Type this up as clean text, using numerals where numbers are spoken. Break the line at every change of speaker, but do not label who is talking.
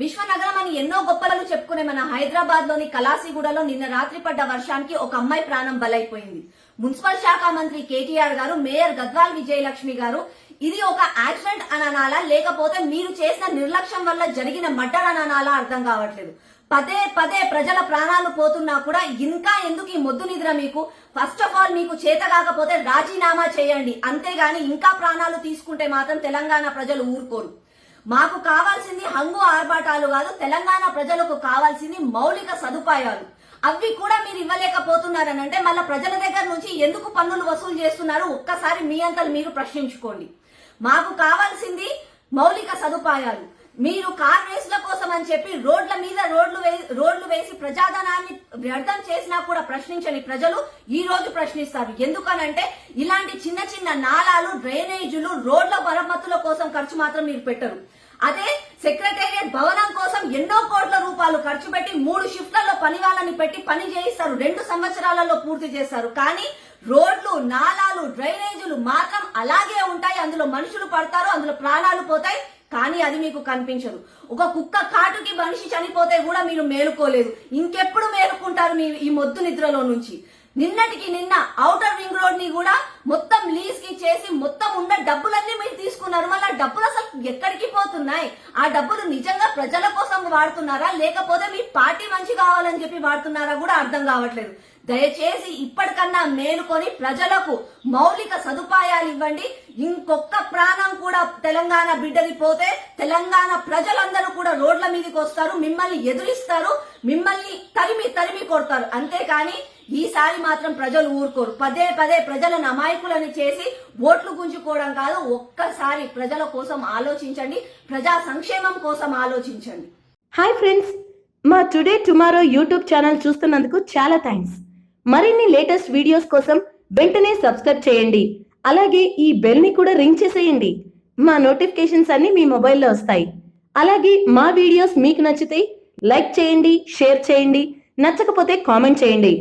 విశ్వనగరం అని ఎన్నో గొప్పలు చెప్పుకునే మన హైదరాబాద్ లోని కలాసిగూడలో నిన్న రాత్రి పడ్డ వర్షానికి ఒక అమ్మాయి ప్రాణం బలైపోయింది. మున్సిపల్ శాఖ మంత్రి కేటీఆర్ గారు, మేయర్ గద్వాల్ విజయలక్ష్మి గారు ఇది ఒక యాక్సిడెంట్ అని అనాలా, లేకపోతే మీరు చేసిన నిర్లక్ష్యం వల్ల జరిగిన మర్డర్ అని అనాలా అర్థం కావట్లేదు. పదే పదే ప్రజల ప్రాణాలు పోతున్నా కూడా ఇంకా ఎందుకు ఈ మొద్దు నిద్ర మీకు? ఫస్ట్ ఆఫ్ ఆల్ మీకు చేత కాకపోతే రాజీనామా చేయండి, అంతేగాని ఇంకా ప్రాణాలు తీసుకుంటే మాత్రం తెలంగాణ ప్రజలు ఊరుకోరు. మాకు కావాల్సింది హంగు ఆర్భాటాలు కాదు, తెలంగాణ ప్రజలకు కావాల్సింది మౌలిక సదుపాయాలు. అవి కూడా మీరు ఇవ్వలేకపోతున్నారని అంటే మళ్ళీ ప్రజల దగ్గర నుంచి ఎందుకు పన్నులు వసూలు చేస్తున్నారు? ఒక్కసారి మీ అంతలు మీరు ప్రశ్నించుకోండి. మాకు కావాల్సింది మౌలిక సదుపాయాలు. మీరు కార్ రేసుల కోసం అని చెప్పి రోడ్ల మీద రోడ్లు వేసి ప్రజాధనాన్ని వ్యర్థం చేసినా కూడా ప్రశ్నించని ప్రజలు ఈ రోజు ప్రశ్నిస్తారు. ఎందుకనంటే ఇలాంటి చిన్న చిన్న నాలాలు, డ్రైనేజీలు, రోడ్ల మరమ్మతుల కోసం ఖర్చు మాత్రం మీరు పెట్టరు. అదే సెక్రటేరియట్ భవనం కోసం ఎన్నో కోట్ల రూపాయలు ఖర్చు పెట్టి 3 షిఫ్ట్లలో పని వాళ్ళని పెట్టి పని చేయిస్తారు, 2 సంవత్సరాలలో పూర్తి చేస్తారు. కానీ రోడ్లు, నాలాలు, డ్రైనేజీలు మాత్రం అలాగే ఉంటాయి. అందులో మనుషులు పడతారు, అందులో ప్రాణాలు పోతాయి, కానీ అది మీకు కనిపించదు. ఒక కుక్క కాటుకి మనిషి చనిపోతే కూడా మీరు మేలుకోలేదు. ఇంకెప్పుడు మేలుకుంటారు మీరు ఈ మొద్దు నిద్రలో నుంచి? నిన్నటికి నిన్న ఔటర్ రింగ్ రోడ్ ని కూడా మొత్తం లీజ్ కి చేసి మొత్తం ఉన్న డబ్బులన్నీ మీరు తీసుకున్నారు. మళ్ళీ డబ్బులు అసలు ఎక్కడికి పోతున్నాయి? ఆ డబ్బులు నిజంగా ప్రజల కోసం వాడుతున్నారా, లేకపోతే మీ పార్టీ మంచి కావాలని చెప్పి వాడుతున్నారా కూడా అర్థం కావట్లేదు. దయచేసి ఇప్పటికన్నా మేలుకొని ప్రజలకు మౌలిక సదుపాయాలు ఇవ్వండి. ఇంకొక ప్రాణం కూడా తెలంగాణ బిడ్డది పోతే తెలంగాణ ప్రజలందరూ కూడా రోడ్ల మీదకి వస్తారు, మిమ్మల్ని ఎదురిస్తారు, మిమ్మల్ని తరిమి కొడతారు. అంతేకాని ఈసారి మాత్రం ప్రజలు ఊరుకోరు. పదే పదే ప్రజలను అమాయకులని చేసి ఓట్లు గుంజుకోవడం కాదు. ఒక్కసారి ప్రజల కోసం ఆలోచించండి, ప్రజా సంక్షేమం కోసం ఆలోచించండి.
హాయ్ ఫ్రెండ్స్, మా టుడే టుమారో యూట్యూబ్ ఛానల్ చూస్తున్నందుకు చాలా థ్యాంక్స్. మరిన్ని లేటెస్ట్ వీడియోస్ కోసం వెంటనే సబ్స్క్రైబ్ చేయండి. అలాగే ఈ బెల్ ని కూడా రింగ్ చేసేయండి. మా నోటిఫికేషన్స్ అన్ని మీ మొబైల్లో వస్తాయి. అలాగే మా వీడియోస్ మీకు నచ్చితే లైక్ చేయండి, షేర్ చేయండి, నచ్చకపోతే కామెంట్ చేయండి.